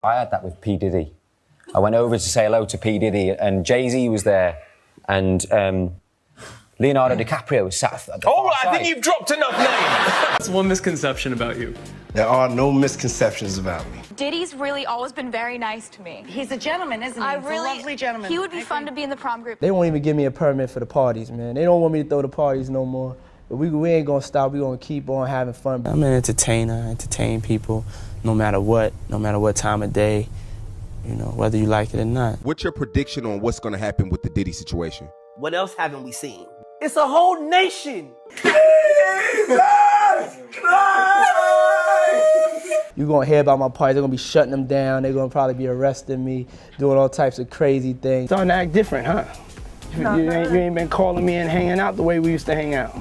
I had that with P. Diddy. I went over to say hello to P. Diddy, and Jay-Z was there, and Leonardo DiCaprio was sat at the All far right, I side. think you've dropped enough names. That's one misconception about you. There are no misconceptions about me. Diddy's really always been very nice to me. He's a gentleman, isn't he? He's a lovely gentleman. He would be fun to be in the prom group. They won't even give me a permit for the parties, man. They don't want me to throw the parties no more. But we ain't gonna stop. We gonna keep on having fun. I'm an entertainer. I entertain people no matter what time of day, you know, whether you like it or not. What's your prediction on what's going to happen with the Diddy situation? What else haven't we seen? It's a whole nation. You're gonna hear about my parties. They're gonna be shutting them down. They're gonna probably be arresting me, doing all types of crazy things. Starting to act different, huh? You ain't been calling me and hanging out the way we used to hang out.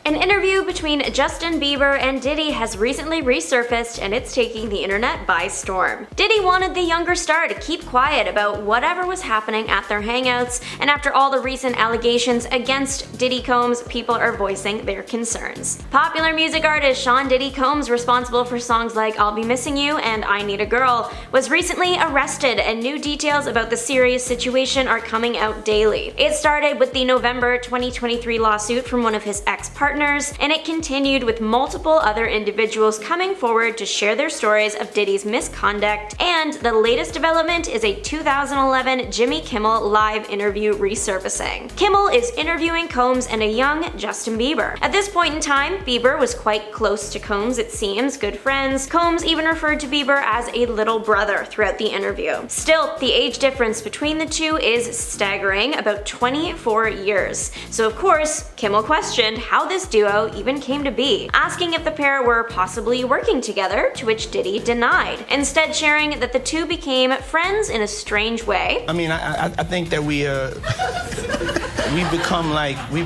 An interview between Justin Bieber and Diddy has recently resurfaced, and it's taking the internet by storm. Diddy wanted the younger star to keep quiet about whatever was happening at their hangouts, and after all the recent allegations against Diddy Combs, people are voicing their concerns. Popular music artist Sean Diddy Combs, responsible for songs like I'll Be Missing You and I Need a Girl, was recently arrested, and new details about the serious situation are coming out daily. It started with the November 2023 lawsuit from one of his ex-partners, and it continued with multiple other individuals coming forward to share their stories of Diddy's misconduct, and the latest development is a 2011 Jimmy Kimmel live interview resurfacing. Kimmel is interviewing Combs and a young Justin Bieber. At this point in time, Bieber was quite close to Combs, it seems, good friends. Combs even referred to Bieber as a little brother throughout the interview. Still, the age difference between the two is staggering, about 24 years. So of course, Kimmel questioned how this duo even came to be, asking if the pair were possibly working together, to which Diddy denied, instead sharing that the two became friends in a strange way. I mean, I think that we've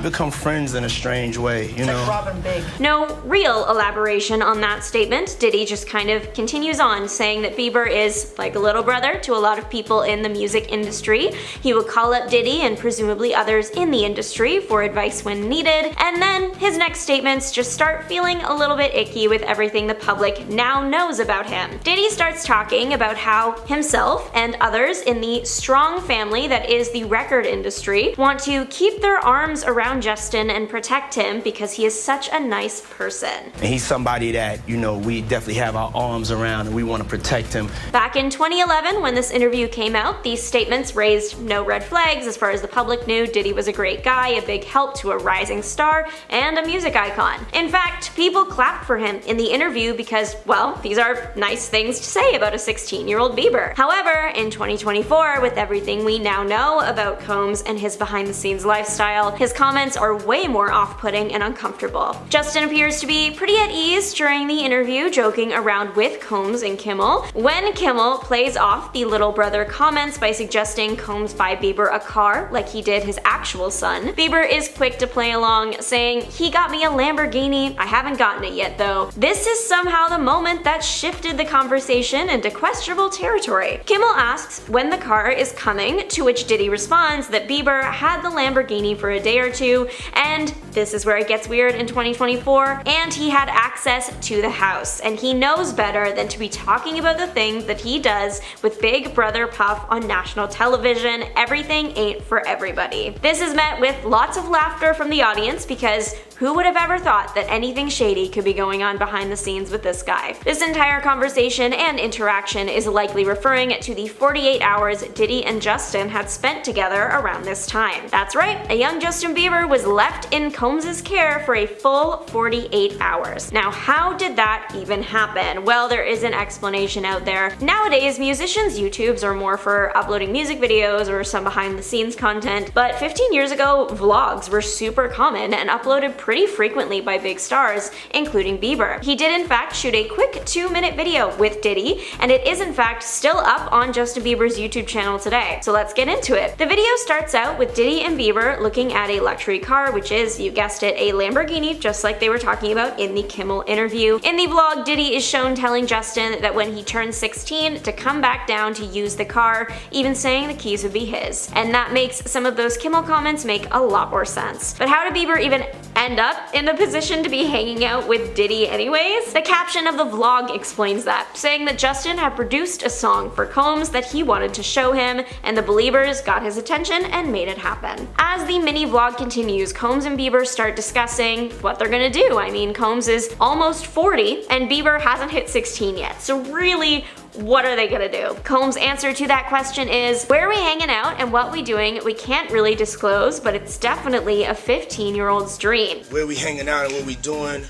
become friends in a strange way, you know. Like Robin Big. No real elaboration on that statement. Diddy just kind of continues on, saying that Bieber is like a little brother to a lot of people in the music industry. He will call up Diddy and presumably others in the industry for advice when needed, and then his next statements just start feeling a little bit icky with everything the public now knows about him. Diddy starts talking about how himself and others in the strong family that is the record industry want to keep their arms around Justin and protect him because he is such a nice person. And he's somebody that, you know, we definitely have our arms around and we want to protect him. Back in 2011, when this interview came out, these statements raised no red flags as far as the public knew. Diddy was a great guy, a big help to a rising star, and a music icon. In fact, people clapped for him in the interview because, well, these are nice things to say about a 16-year-old Bieber. However, in 2024, with everything we now know about Combs and his behind-the-scenes lifestyle, his comments are way more off-putting and uncomfortable. Justin appears to be pretty at ease during the interview, joking around with Combs and Kimmel. When Kimmel plays off the little brother comments by suggesting Combs buy Bieber a car like he did his actual son, Bieber is quick to play along, saying, "He got me a Lamborghini, I haven't gotten it yet though." This is somehow the moment that shifted the conversation into questionable territory. Kimmel asks when the car is coming, to which Diddy responds that Bieber had the Lamborghini for a day or two, and this is where it gets weird in 2024, and he had access to the house, and he knows better than to be talking about the things that he does with Big Brother Puff on national television. Everything ain't for everybody. This is met with lots of laughter from the audience because who would have ever thought that anything shady could be going on behind the scenes with this guy? This entire conversation and interaction is likely referring to the 48 hours Diddy and Justin had spent together around this time. That's right, a young Justin Bieber was left in Combs' care for a full 48 hours. Now, how did that even happen? Well, there is an explanation out there. Nowadays, musicians' YouTubes are more for uploading music videos or some behind the scenes content, but 15 years ago, vlogs were super common and uploaded pretty frequently by big stars, including Bieber. He did in fact shoot a quick 2-minute video with Diddy, and it is in fact still up on Justin Bieber's YouTube channel today. So let's get into it. The video starts out with Diddy and Bieber looking at a luxury car, which is, you guessed it, a Lamborghini, just like they were talking about in the Kimmel interview. In the vlog, Diddy is shown telling Justin that when he turns 16 to come back down to use the car, even saying the keys would be his. And that makes some of those Kimmel comments make a lot more sense. But how did Bieber even end up in the position to be hanging out with Diddy anyways? The caption of the vlog explains that, saying that Justin had produced a song for Combs that he wanted to show him, and the Beliebers got his attention and made it happen. As the mini vlog continues, Combs and Bieber start discussing what they're gonna do. I mean, Combs is almost 40 and Bieber hasn't hit 16 yet, so really, what are they gonna do? Combs' answer to that question is, where are we hanging out and what we doing we can't really disclose, but it's definitely a 15-year-old's dream. Where we hanging out and what we doing,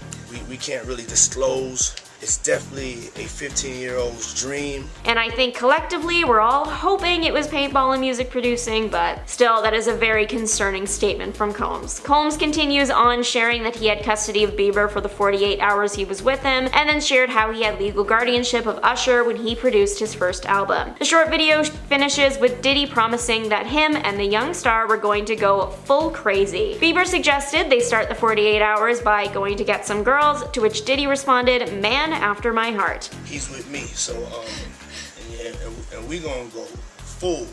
we can't really disclose. It's definitely a 15-year-old's dream. And I think collectively we're all hoping it was paintball and music producing, but still, that is a very concerning statement from Combs. Combs continues on sharing that he had custody of Bieber for the 48 hours he was with him, and then shared how he had legal guardianship of Usher when he produced his first album. The short video finishes with Diddy promising that him and the young star were going to go full crazy. Bieber suggested they start the 48 hours by going to get some girls, to which Diddy responded, "Man after my heart." He's with me, so and we gonna go full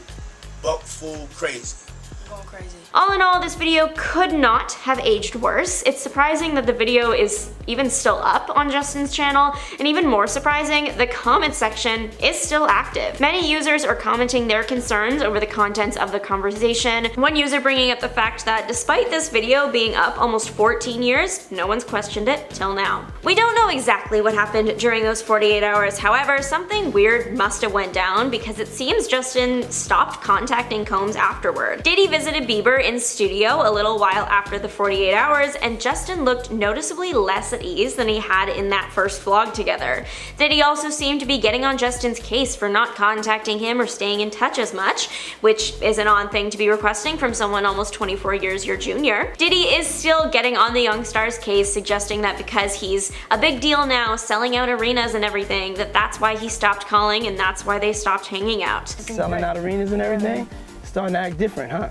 crazy. Going crazy. All in all, this video could not have aged worse. It's surprising that the video is even still up on Justin's channel, and even more surprising, the comment section is still active. Many users are commenting their concerns over the contents of the conversation. One user bringing up the fact that despite this video being up almost 14 years, no one's questioned it till now. We don't know exactly what happened during those 48 hours, however, something weird must have went down because it seems Justin stopped contacting Combs afterward. Diddy visited Bieber in studio a little while after the 48 hours, and Justin looked noticeably less at ease than he had in that first vlog together. Diddy also seemed to be getting on Justin's case for not contacting him or staying in touch as much, which is an odd thing to be requesting from someone almost 24 years your junior. Diddy is still getting on the young star's case, suggesting that because he's a big deal now, selling out arenas and everything, that's why he stopped calling and that's why they stopped hanging out. Selling out arenas and everything? Starting to act different, huh?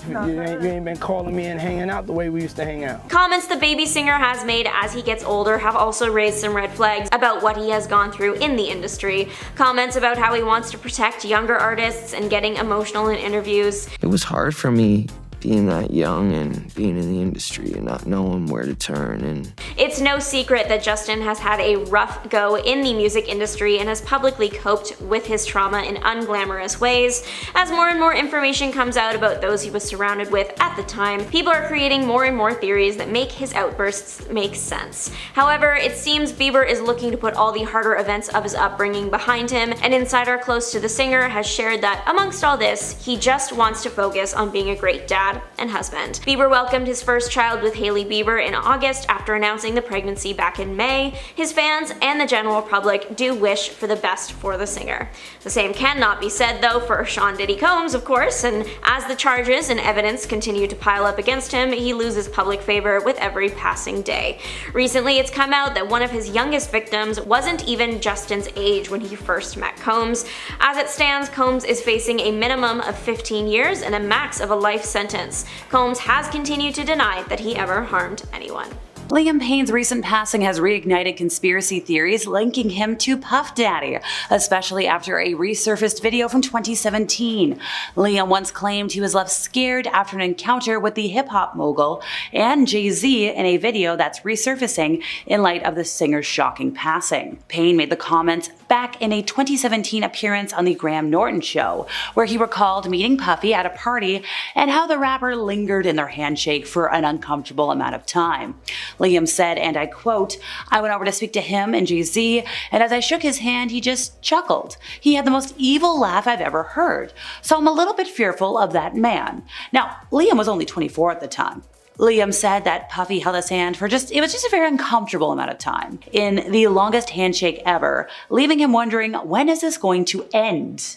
You ain't been calling me and hanging out the way we used to hang out. Comments the baby singer has made as he gets older have also raised some red flags about what he has gone through in the industry. Comments about how he wants to protect younger artists and getting emotional in interviews. It was hard for me being that young and being in the industry and not knowing where to turn. And it's no secret that Justin has had a rough go in the music industry and has publicly coped with his trauma in unglamorous ways. As more and more information comes out about those he was surrounded with at the time, people are creating more and more theories that make his outbursts make sense. However, it seems Bieber is looking to put all the harder events of his upbringing behind him. An insider close to the singer has shared that amongst all this, he just wants to focus on being a great dad and husband. Bieber welcomed his first child with Hailey Bieber in August after announcing the pregnancy back in May. His fans and the general public do wish for the best for the singer. The same cannot be said though for Sean Diddy Combs, of course, and as the charges and evidence continue to pile up against him, he loses public favor with every passing day. Recently, it's come out that one of his youngest victims wasn't even Justin's age when he first met Combs. As it stands, Combs is facing a minimum of 15 years and a max of a life sentence. Combs has continued to deny that he ever harmed anyone. Liam Payne's recent passing has reignited conspiracy theories linking him to Puff Daddy, especially after a resurfaced video from 2017. Liam once claimed he was left scared after an encounter with the hip-hop mogul and Jay-Z in a video that's resurfacing in light of the singer's shocking passing. Payne made the comments back in a 2017 appearance on the Graham Norton show, where he recalled meeting Puffy at a party and how the rapper lingered in their handshake for an uncomfortable amount of time. Liam said, and I quote, "I went over to speak to him and Jay-Z, and as I shook his hand, he just chuckled. He had the most evil laugh I've ever heard. So I'm a little bit fearful of that man." Now, Liam was only 24 at the time. Liam said that Puffy held his hand for it was just a very uncomfortable amount of time, in the longest handshake ever, leaving him wondering, when is this going to end?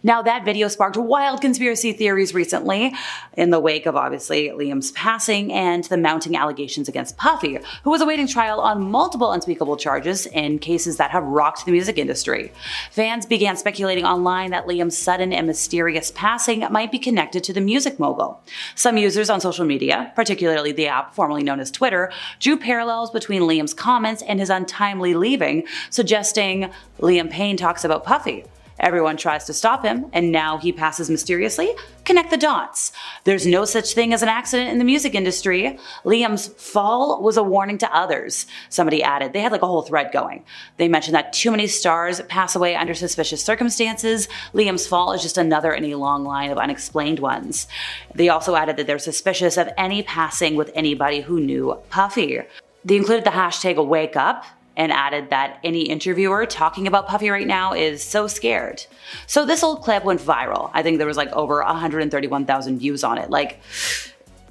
Now, that video sparked wild conspiracy theories recently, in the wake of obviously Liam's passing and the mounting allegations against Puffy, who was awaiting trial on multiple unspeakable charges in cases that have rocked the music industry. Fans began speculating online that Liam's sudden and mysterious passing might be connected to the music mogul. Some users on social media, particularly the app formerly known as Twitter, drew parallels between Liam's comments and his untimely leaving, suggesting Liam Payne talks about Puffy. Everyone tries to stop him, and now he passes mysteriously. Connect the dots. There's no such thing as an accident in the music industry. Liam's fall was a warning to others. Somebody added, they had like a whole thread going. They mentioned that too many stars pass away under suspicious circumstances. Liam's fall is just another in a long line of unexplained ones. They also added that they're suspicious of any passing with anybody who knew Puffy. They included the hashtag wake up, and added that any interviewer talking about Puffy right now is so scared. So this old clip went viral. I think there was like over 131,000 views on it. Like,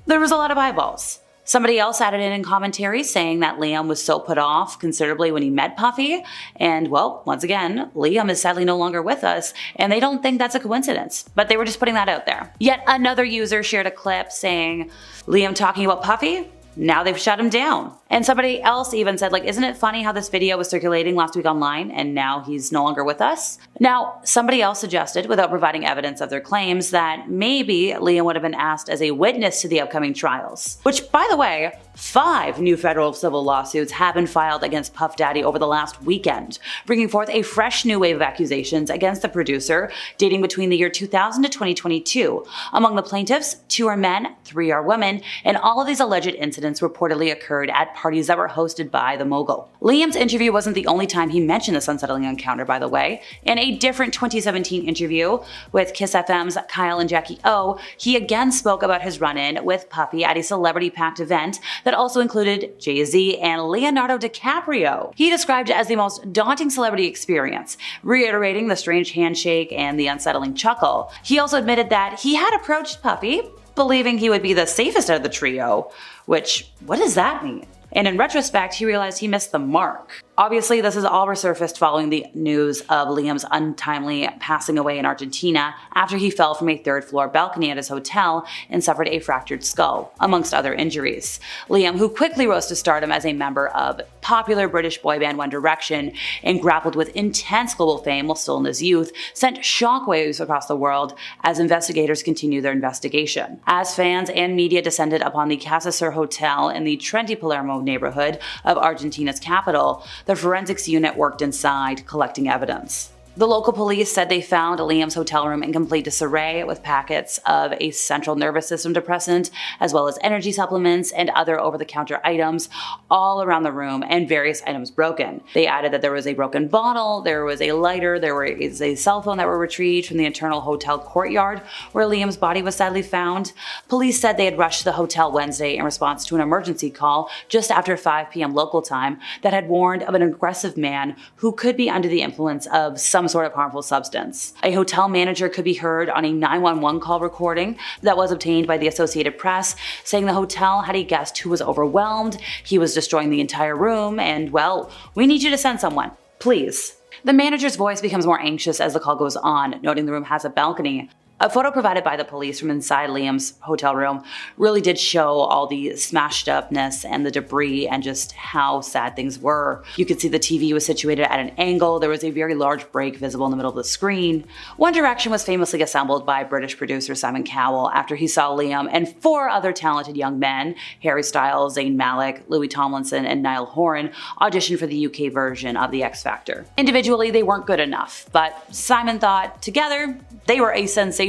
there was a lot of eyeballs. Somebody else added in commentary saying that Liam was so put off considerably when he met Puffy. And well, once again, Liam is sadly no longer with us, and they don't think that's a coincidence, but they were just putting that out there. Yet another user shared a clip saying, Liam talking about Puffy? Now they've shut him down. And somebody else even said, like, isn't it funny how this video was circulating last week online and now he's no longer with us? Now, somebody else suggested, without providing evidence of their claims, that maybe Liam would have been asked as a witness to the upcoming trials. Which, by the way, 5 new federal civil lawsuits have been filed against Puff Daddy over the last weekend, bringing forth a fresh new wave of accusations against the producer dating between the year 2000 to 2022. Among the plaintiffs, 2 are men, 3 are women, and all of these alleged incidents reportedly occurred at parties that were hosted by the mogul. Liam's interview wasn't the only time he mentioned this unsettling encounter, by the way. In a different 2017 interview with Kiss FM's Kyle and Jackie O, he again spoke about his run-in with Puffy at a celebrity-packed event that also included Jay-Z and Leonardo DiCaprio. He described it as the most daunting celebrity experience, reiterating the strange handshake and the unsettling chuckle. He also admitted that he had approached Puffy, believing he would be the safest out of the trio, which, what does that mean? And in retrospect, he realized he missed the mark. Obviously, this is all resurfaced following the news of Liam's untimely passing away in Argentina after he fell from a 3rd-floor balcony at his hotel and suffered a fractured skull, amongst other injuries. Liam, who quickly rose to stardom as a member of popular British boy band One Direction and grappled with intense global fame while still in his youth, sent shockwaves across the world as investigators continue their investigation. As fans and media descended upon the Casa Sur Hotel in the trendy Palermo neighborhood of Argentina's capital, the forensics unit worked inside, collecting evidence. The local police said they found Liam's hotel room in complete disarray with packets of a central nervous system depressant, as well as energy supplements and other over-the-counter items all around the room, and various items broken. They added that there was a broken bottle, there was a lighter, there was a cell phone that were retrieved from the internal hotel courtyard where Liam's body was sadly found. Police said they had rushed to the hotel Wednesday in response to an emergency call just after 5 p.m. local time that had warned of an aggressive man who could be under the influence of some sort of harmful substance. A hotel manager could be heard on a 911 call recording that was obtained by the Associated Press, saying the hotel had a guest who was overwhelmed, he was destroying the entire room, and, well, we need you to send someone, please. The manager's voice becomes more anxious as the call goes on, noting the room has a balcony. A photo provided by the police from inside Liam's hotel room really did show all the smashed upness and the debris and just how sad things were. You could see the TV was situated at an angle, there was a very large break visible in the middle of the screen. One Direction was famously assembled by British producer Simon Cowell after he saw Liam and 4 other talented young men, Harry Styles, Zayn Malik, Louis Tomlinson, and Niall Horan, audition for the UK version of The X Factor. Individually, they weren't good enough, but Simon thought together they were a sensation.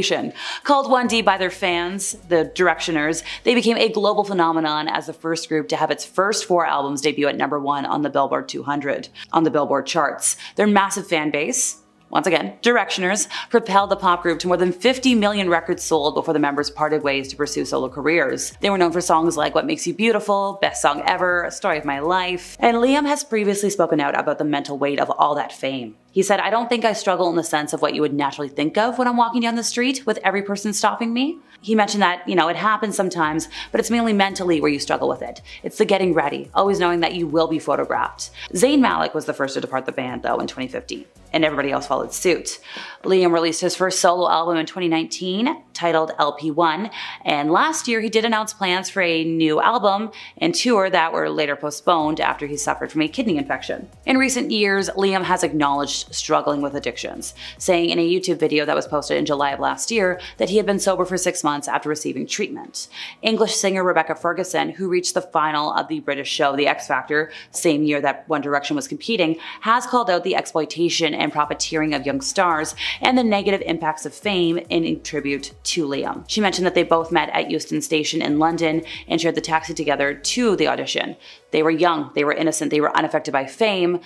Called 1D by their fans, the Directioners, they became a global phenomenon as the first group to have its first 4 albums debut at #1 on the Billboard 200 on the Billboard charts. Their massive fan base, once again, Directioners, propelled the pop group to more than 50 million records sold before the members parted ways to pursue solo careers. They were known for songs like What Makes You Beautiful, Best Song Ever, Story of My Life, and Liam has previously spoken out about the mental weight of all that fame. He said, "I don't think I struggle in the sense of what you would naturally think of when I'm walking down the street with every person stopping me." He mentioned that, it happens sometimes, but it's mainly mentally where you struggle with it. It's the getting ready, always knowing that you will be photographed. Zayn Malik was the first to depart the band, though, in 2015, and everybody else followed suit. Liam released his first solo album in 2019, titled LP1, and last year he did announce plans for a new album and tour that were later postponed after he suffered from a kidney infection. In recent years, Liam has acknowledged struggling with addictions, saying in a YouTube video that was posted in July of last year that he had been sober for 6 months after receiving treatment. English singer Rebecca Ferguson, who reached the final of the British show The X Factor, same year that One Direction was competing, has called out the exploitation and profiteering of young stars and the negative impacts of fame in tribute to Liam. She mentioned that they both met at Euston Station in London and shared the taxi together to the audition. They were young, they were innocent, they were unaffected by fame.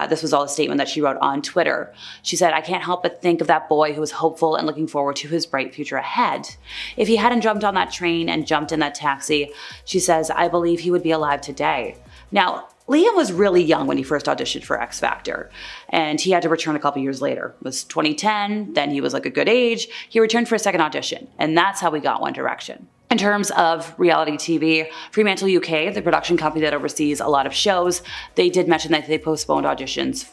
This was all a statement that she wrote on Twitter. She said, "I can't help but think of that boy who was hopeful and looking forward to his bright future ahead. If he hadn't jumped on that train and jumped in that taxi," she says, "I believe he would be alive today." Now, Liam was really young when he first auditioned for X Factor, and he had to return a couple years later. It was 2010, then he was like a good age. He returned for a second audition, and that's how we got One Direction. In terms of reality TV, Fremantle UK, the production company that oversees a lot of shows, they did mention that they postponed auditions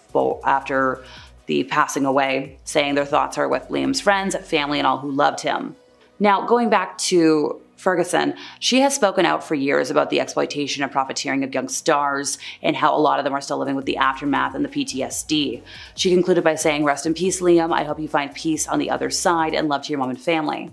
after the passing away, saying their thoughts are with Liam's friends, family, and all who loved him. Now, going back to Ferguson, she has spoken out for years about the exploitation and profiteering of young stars and how a lot of them are still living with the aftermath and the PTSD. She concluded by saying, "Rest in peace, Liam. I hope you find peace on the other side and love to your mom and family."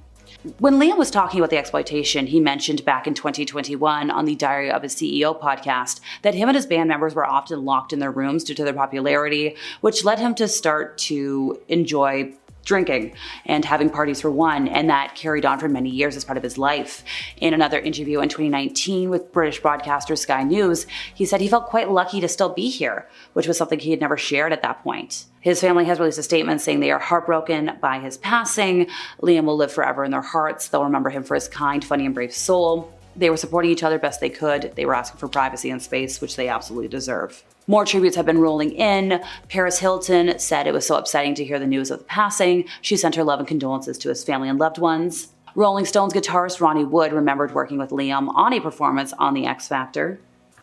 When Liam was talking about the exploitation, he mentioned back in 2021 on the Diary of a CEO podcast that him and his band members were often locked in their rooms due to their popularity, which led him to start to enjoy drinking and having parties for one, and that carried on for many years as part of his life. In another interview in 2019 with British broadcaster Sky News, he said he felt quite lucky to still be here, which was something he had never shared at that point. His family has released a statement saying they are heartbroken by his passing. Liam will live forever in their hearts. They'll remember him for his kind, funny, and brave soul. They were supporting each other best they could. They were asking for privacy and space, which they absolutely deserve. More tributes have been rolling in. Paris Hilton said it was so upsetting to hear the news of the passing. She sent her love and condolences to his family and loved ones. Rolling Stones guitarist Ronnie Wood remembered working with Liam on a performance on The X Factor.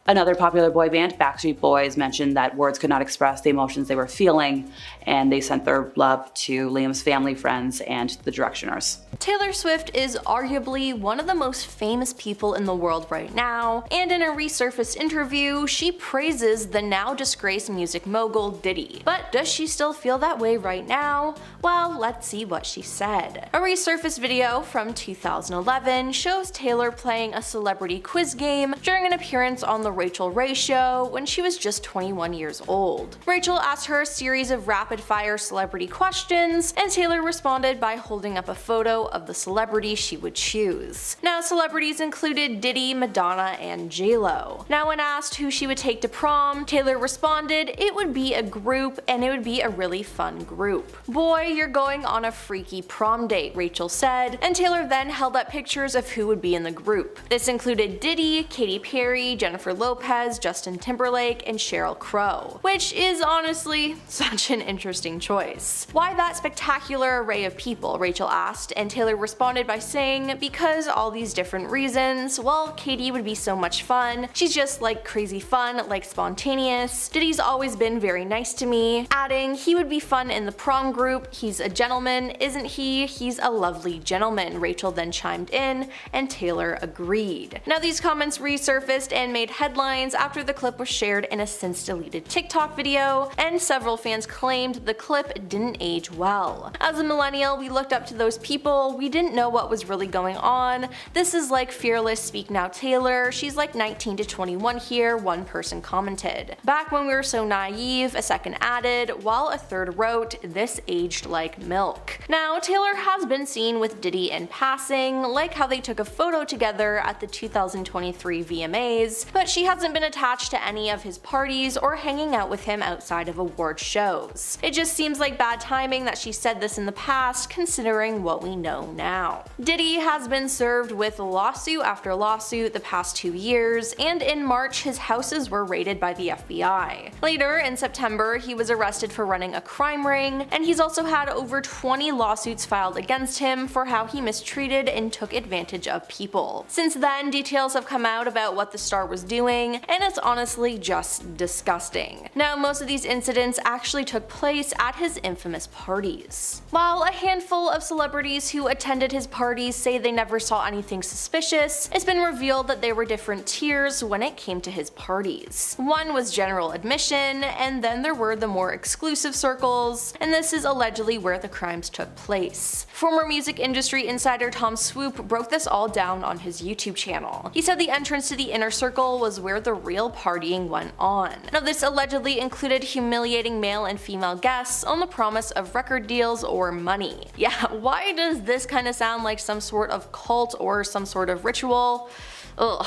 Another popular boy band, Backstreet Boys, mentioned that words could not express the emotions they were feeling, and they sent their love to Liam's family, friends, and the Directioners. Taylor Swift is arguably one of the most famous people in the world right now, and in a Resurfaced interview, she praises the now disgraced music mogul Diddy. But does she still feel that way right now? Well, let's see what she said. A Resurfaced video from 2011 shows Taylor playing a celebrity quiz game during an appearance on the Rachel Ray Show when she was just 21 years old. Rachel asked her a series of rapid-fire celebrity questions, and Taylor responded by holding up a photo of the celebrity she would choose. Now, celebrities included Diddy, Madonna, and J-Lo. Now, when asked who she would take to prom, Taylor responded it would be a group, and it would be a really fun group. "Boy, you're going on a freaky prom date," Rachel said, and Taylor then held up pictures of who would be in the group. This included Diddy, Katy Perry, Jennifer Lopez, Justin Timberlake, and Sheryl Crow, which is honestly such an interesting choice. "Why that spectacular array of people?" Rachel asked, and Taylor responded by saying, "Because all these different reasons. Well, Katy would be so much fun. She's just like crazy fun, like spontaneous. Diddy's always been very nice to me," adding, "He would be fun in the prom group. He's a gentleman, isn't he? He's a lovely gentleman." Rachel then chimed in, and Taylor agreed. Now, these comments resurfaced and made headlines after the clip was shared in a since deleted TikTok video, and several fans claimed the clip didn't age well. "As a millennial, we looked up to those people. We didn't know what was really going on. This is like fearless speak now Taylor. She's like 19 to 21 here," one person commented. "Back when we were so naive," a second added, while a third wrote, "This aged like milk." Now, Taylor has been seen with Diddy in passing, like how they took a photo together at the 2023 VMAs, but she hasn't been attached to any of his parties or hanging out with him outside of award shows. It just seems like bad timing that she said this in the past, considering what we know now. Diddy has been served with lawsuit after lawsuit the past 2 years, and in March his houses were raided by the FBI. Later in September, he was arrested for running a crime ring, and he's also had over 20 lawsuits filed against him for how he mistreated and took advantage of people. Since then, details have come out about what the star was doing doing, and it's honestly just disgusting. Now, most of these incidents actually took place at his infamous parties. While a handful of celebrities who attended his parties say they never saw anything suspicious, it's been revealed that there were different tiers when it came to his parties. One was general admission, and then there were the more exclusive circles, and this is allegedly where the crimes took place. Former music industry insider Tom Swoop broke this all down on his YouTube channel. He said the entrance to the inner circle was where the real partying went on. Now, this allegedly included humiliating male and female guests on the promise of record deals or money. Yeah, why does this kind of sound like some sort of cult or some sort of ritual? Ugh.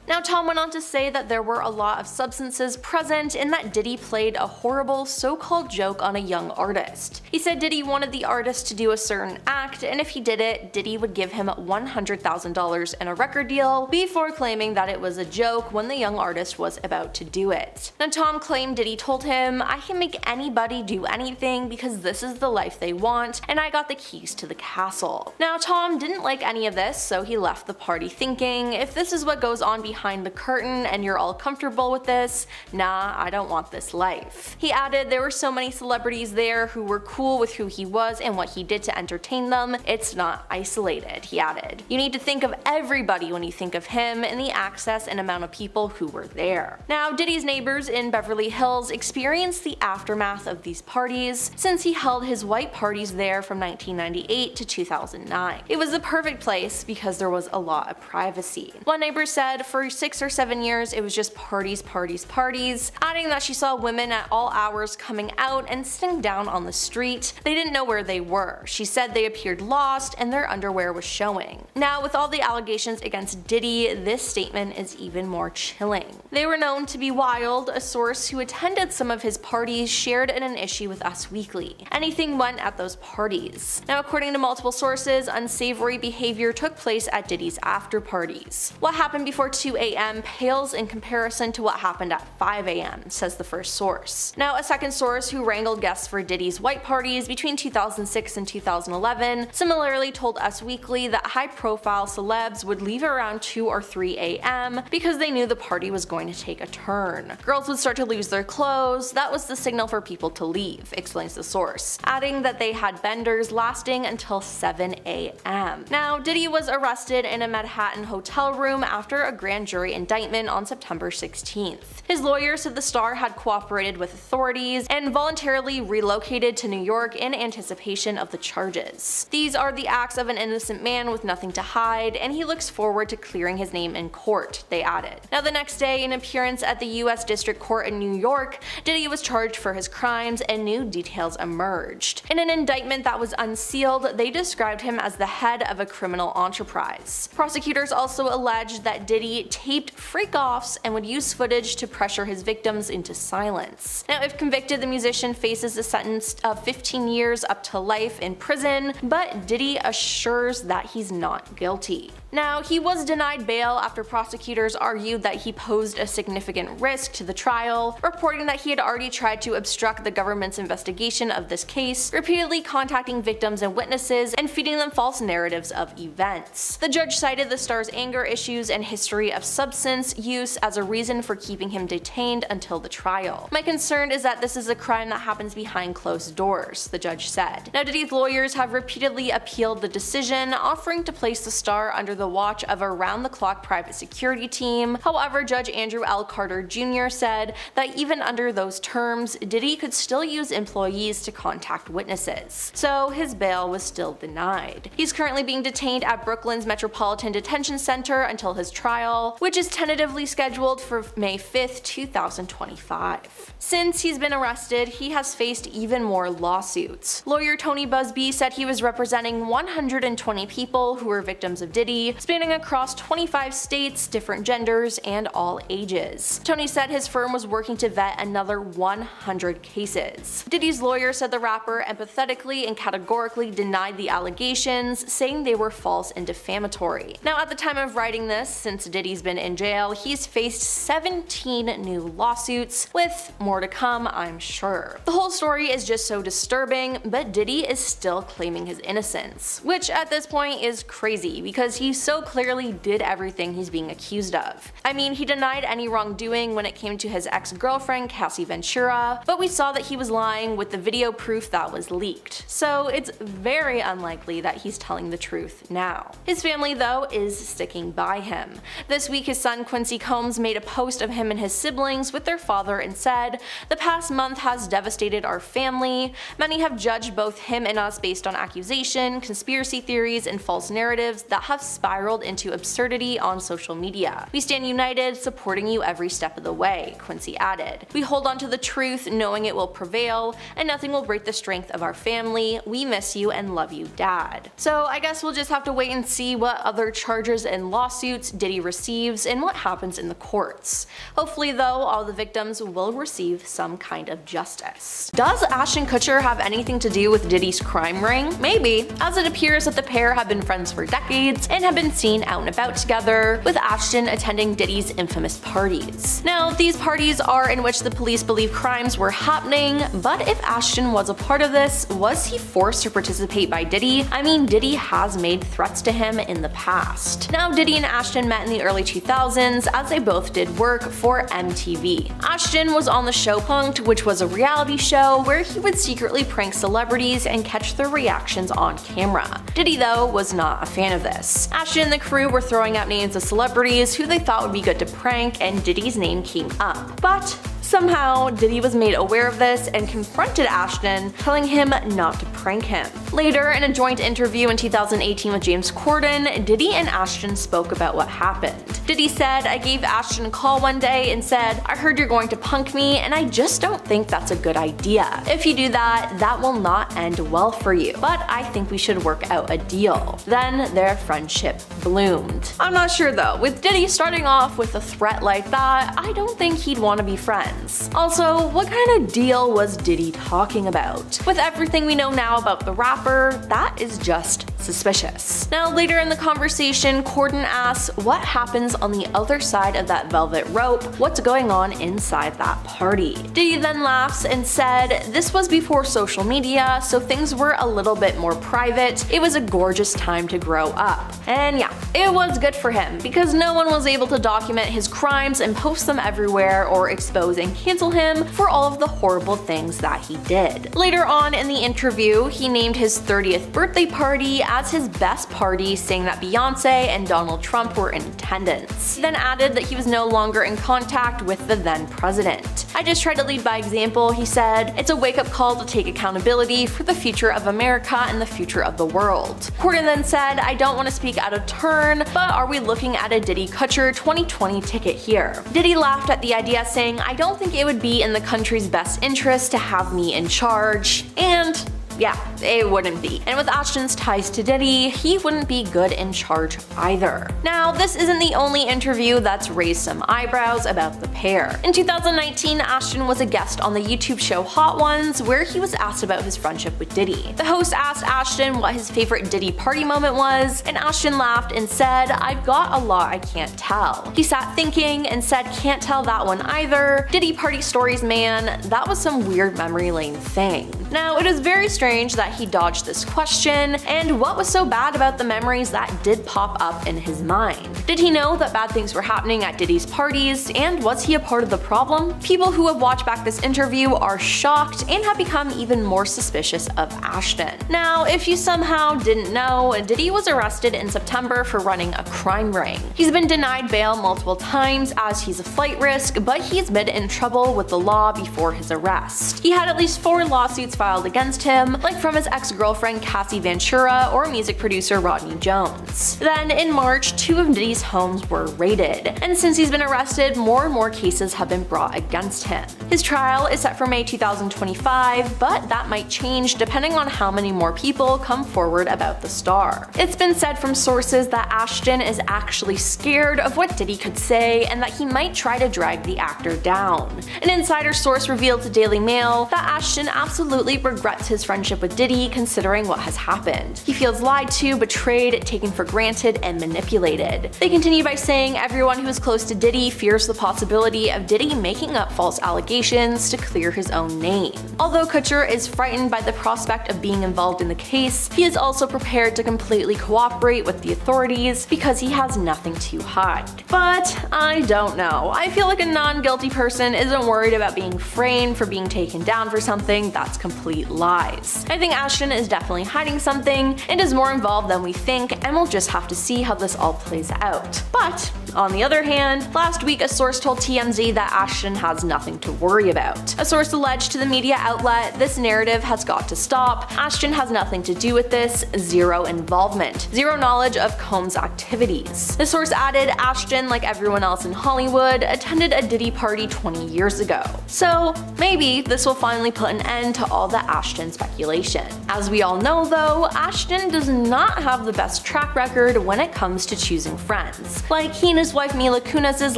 Now, Tom went on to say that there were a lot of substances present and that Diddy played a horrible so-called joke on a young artist. He said Diddy wanted the artist to do a certain act, and if he did it, Diddy would give him $100,000 in a record deal before claiming that it was a joke when the young artist was about to do it. Now, Tom claimed Diddy told him, "I can make anybody do anything because this is the life they want, and I got the keys to the castle." Now, Tom didn't like any of this, so he left the party thinking, if this is what goes on behind the curtain and you're all comfortable with this, nah, I don't want this life. He added there were so many celebrities there who were cool with who he was and what he did to entertain them. It's not isolated, he added. You need to think of everybody when you think of him and the access and amount of people who were there. Now, Diddy's neighbors in Beverly Hills experienced the aftermath of these parties since he held his white parties there from 1998 to 2009. It was the perfect place because there was a lot of privacy. One neighbor said for 6 or 7 years it was just parties, parties, parties, adding that she saw women at all hours coming out and sitting down on the street. They didn't know where they were. She said they appeared lost and their underwear was showing. Now, with all the allegations against Diddy, this statement is even more chilling. They were known to be wild. A source who attended some of his parties shared in an issue with Us Weekly. Anything went at those parties. Now, according to multiple sources, unsavory behavior took place at Diddy's after parties. What happened before 2 a.m. pales in comparison to what happened at 5 a.m., says the first source. Now, a second source who wrangled guests for Diddy's white parties between 2006 and 2011 similarly told Us Weekly that high-profile celebs would leave around 2 or 3 a.m. because they knew the party was going to take a turn. Girls would start to lose their clothes. That was the signal for people to leave, explains the source, adding that they had benders lasting until 7 a.m. Now, Diddy was arrested in a Manhattan hotel room after a grand jury indictment on September 16th. His lawyer said the star had cooperated with authorities and voluntarily relocated to New York in anticipation of the charges. These are the acts of an innocent man with nothing to hide, and he looks forward to clearing his name in court, they added. Now, the next day, in an appearance at the U.S. District Court in New York, Diddy was charged for his crimes and new details emerged. In an indictment that was unsealed, they described him as the head of a criminal enterprise. Prosecutors also alleged that Diddy taped freak-offs and would use footage to pressure his victims into silence. Now, if convicted, the musician faces a sentence of 15 years up to life in prison, but Diddy assures that he's not guilty. Now, he was denied bail after prosecutors argued that he posed a significant risk to the trial, reporting that he had already tried to obstruct the government's investigation of this case, repeatedly contacting victims and witnesses and feeding them false narratives of events. The judge cited the star's anger issues and history of substance use as a reason for keeping him detained until the trial. "My concern is that this is a crime that happens behind closed doors," the judge said. Now, Diddy's lawyers have repeatedly appealed the decision, offering to place the star under the watch of a round-the-clock private security team. However, Judge Andrew L. Carter Jr. said that even under those terms, Diddy could still use employees to contact witnesses. So his bail was still denied. He's currently being detained at Brooklyn's Metropolitan Detention Center until his trial, which is tentatively scheduled for May 5th, 2025. Since he's been arrested, he has faced even more lawsuits. Lawyer Tony Busby said he was representing 120 people who were victims of Diddy, spanning across 25 states, different genders, and all ages. Tony said his firm was working to vet another 100 cases. Diddy's lawyer said the rapper empathetically and categorically denied the allegations, saying they were false and defamatory. Now, at the time of writing this, since Diddy's he's been in jail, he's faced 17 new lawsuits, with more to come, I'm sure. The whole story is just so disturbing, but Diddy is still claiming his innocence, which at this point is crazy because he so clearly did everything he's being accused of. I mean, he denied any wrongdoing when it came to his ex-girlfriend Cassie Ventura, but we saw that he was lying with the video proof that was leaked, so it's very unlikely that he's telling the truth now. His family, though, is sticking by him. This week, his son Quincy Combs made a post of him and his siblings with their father and said, "The past month has devastated our family. Many have judged both him and us based on accusation, conspiracy theories, and false narratives that have spiraled into absurdity on social media. We stand united, supporting you every step of the way," Quincy added. "We hold on to the truth, knowing it will prevail, and nothing will break the strength of our family. We miss you and love you, Dad." So I guess we'll just have to wait and see what other charges and lawsuits Diddy receives and what happens in the courts. Hopefully, though, all the victims will receive some kind of justice. Does Ashton Kutcher have anything to do with Diddy's crime ring? Maybe, as it appears that the pair have been friends for decades and have been seen out and about together, with Ashton attending Diddy's infamous parties. Now, these parties are in which the police believe crimes were happening, but if Ashton was a part of this, was he forced to participate by Diddy? I mean, Diddy has made threats to him in the past. Now, Diddy and Ashton met in the early 2000s as they both did work for MTV. Ashton was on the show Punk'd, which was a reality show where he would secretly prank celebrities and catch their reactions on camera. Diddy, though, was not a fan of this. Ashton and the crew were throwing out names of celebrities who they thought would be good to prank, and Diddy's name came up. But somehow, Diddy was made aware of this and confronted Ashton, telling him not to prank him. Later, in a joint interview in 2018 with James Corden, Diddy and Ashton spoke about what happened. Diddy said, "I gave Ashton a call one day and said, 'I heard you're going to punk me, and I just don't think that's a good idea. If you do that, that will not end well for you. But I think we should work out a deal.' Then their friendship bloomed." I'm not sure though, with Diddy starting off with a threat like that, I don't think he'd want to be friends. Also, what kind of deal was Diddy talking about? With everything we know now about the rapper, that is just suspicious. Now, later in the conversation, Corden asks what happens on the other side of that velvet rope, what's going on inside that party. Diddy then laughs and said, "This was before social media, so things were a little bit more private. It was a gorgeous time to grow up." And yeah, it was good for him, because no one was able to document his crimes and post them everywhere or expose and cancel him for all of the horrible things that he did. Later on in the interview, he named his 30th birthday party as his best party, saying that Beyonce and Donald Trump were in attendance. He then added that he was no longer in contact with the then president. "I just tried to lead by example," he said. "It's a wake-up call to take accountability for the future of America and the future of the world." Corden then said, "I don't want to speak out of turn, but are we looking at a Diddy Kutcher 2020 ticket here?" Diddy laughed at the idea, saying, "I don't think it would be in the country's best interest to have me in charge," and yeah, it wouldn't be. And with Ashton's ties to Diddy, he wouldn't be good in charge either. Now, this isn't the only interview that's raised some eyebrows about the pair. In 2019, Ashton was a guest on the YouTube show Hot Ones, where he was asked about his friendship with Diddy. The host asked Ashton what his favorite Diddy party moment was, and Ashton laughed and said, "I've got a lot I can't tell." He sat thinking and said, "Can't tell that one either. Diddy party stories, man, that was some weird memory lane thing." Now, it is very strange that he dodged this question, and what was so bad about the memories that did pop up in his mind? Did he know that bad things were happening at Diddy's parties, and was he a part of the problem? People who have watched back this interview are shocked and have become even more suspicious of Ashton. Now, if you somehow didn't know, Diddy was arrested in September for running a crime ring. He's been denied bail multiple times as he's a flight risk, but he's been in trouble with the law before his arrest. He had at least 4 lawsuits filed against him, like from his ex-girlfriend Cassie Ventura or music producer Rodney Jones. Then in March, 2 of Diddy's homes were raided, and since he's been arrested, more and more cases have been brought against him. His trial is set for May 2025, but that might change depending on how many more people come forward about the star. It's been said from sources that Ashton is actually scared of what Diddy could say and that he might try to drag the actor down. An insider source revealed to Daily Mail that Ashton absolutely absolutely regrets his friendship with Diddy considering what has happened. He feels lied to, betrayed, taken for granted, and manipulated. They continue by saying everyone who is close to Diddy fears the possibility of Diddy making up false allegations to clear his own name. Although Kutcher is frightened by the prospect of being involved in the case, he is also prepared to completely cooperate with the authorities because he has nothing to hide. But I don't know. I feel like a non-guilty person isn't worried about being framed for being taken down for something that's complete lies. I think Ashton is definitely hiding something and is more involved than we think, and we'll just have to see how this all plays out. But on the other hand, last week a source told TMZ that Ashton has nothing to worry about. A source alleged to the media outlet, "This narrative has got to stop. Ashton has nothing to do with this, zero involvement, zero knowledge of Combs' activities." The source added, Ashton, like everyone else in Hollywood, attended a Diddy party 20 years ago. So maybe this will finally put an end to all the Ashton speculation. As we all know though, Ashton does not have the best track record when it comes to choosing friends. Like he and his wife Mila Kunis's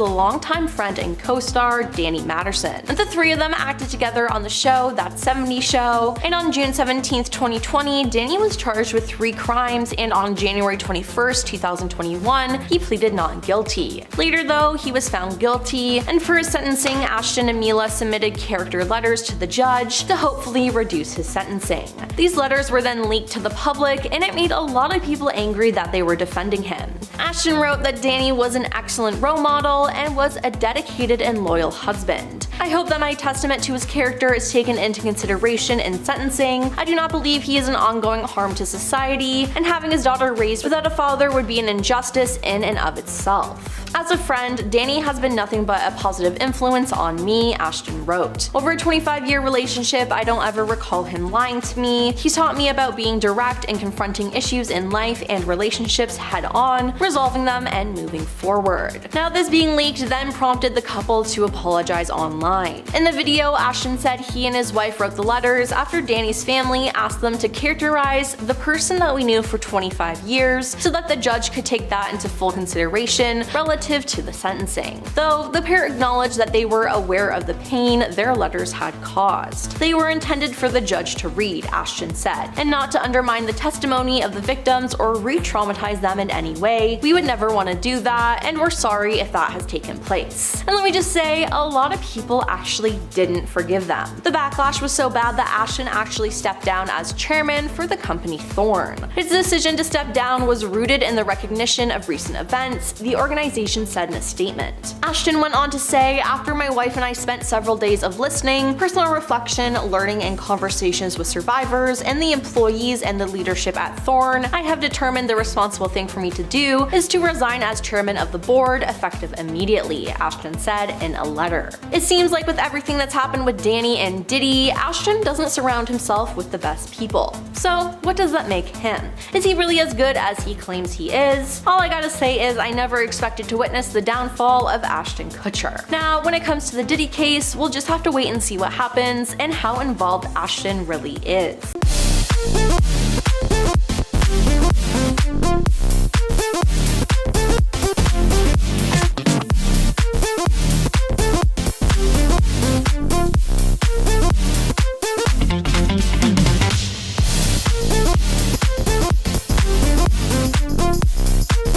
longtime friend and co-star Danny Matterson. The three of them acted together on the show That 70s Show, and on June 17, 2020, Danny was charged with 3 crimes, and on January 21, 2021, he pleaded not guilty. Later though, he was found guilty, and for his sentencing, Ashton and Mila submitted character letters to the judge to hopefully reduce his sentencing. These letters were then leaked to the public, and it made a lot of people angry that they were defending him. Ashton wrote that Danny was an excellent role model and was a dedicated and loyal husband. I hope that my testament to his character is taken into consideration in sentencing. I do not believe he is an ongoing harm to society, and having his daughter raised without a father would be an injustice in and of itself. As a friend, Danny has been nothing but a positive influence on me, Ashton wrote. Over a 25-year relationship, I don't ever recall him lying to me. He taught me about being direct and confronting issues in life and relationships head on, resolving them and moving forward. Now this being leaked then prompted the couple to apologize online. In the video, Ashton said he and his wife wrote the letters after Danny's family asked them to characterize the person that we knew for 25 years so that the judge could take that into full consideration relative to the sentencing. Though the pair acknowledged that they were aware of the pain their letters had caused. They were intended for the judge to read, Ashton said, and not to undermine the testimony of the victims or re-traumatize them in any way. We would never want to do that, and we're sorry if that has taken place. And let me just say, a lot of people actually didn't forgive them. The backlash was so bad that Ashton actually stepped down as chairman for the company Thorn. His decision to step down was rooted in the recognition of recent events, the organization said in a statement. Ashton went on to say, after my wife and I spent several days of listening, personal reflection, learning, and conversations with survivors and the employees and the leadership at Thorn, I have determined the responsible thing for me to do is to resign as chairman of the board effective immediately, Ashton said in a letter. It seems like with everything that's happened with Danny and Diddy, Ashton doesn't surround himself with the best people. So what does that make him? Is he really as good as he claims he is? All I gotta say is I never expected to witness the downfall of Ashton Kutcher. Now, when it comes to the Diddy case, we'll just have to wait and see what happens and how involved Ashton really is.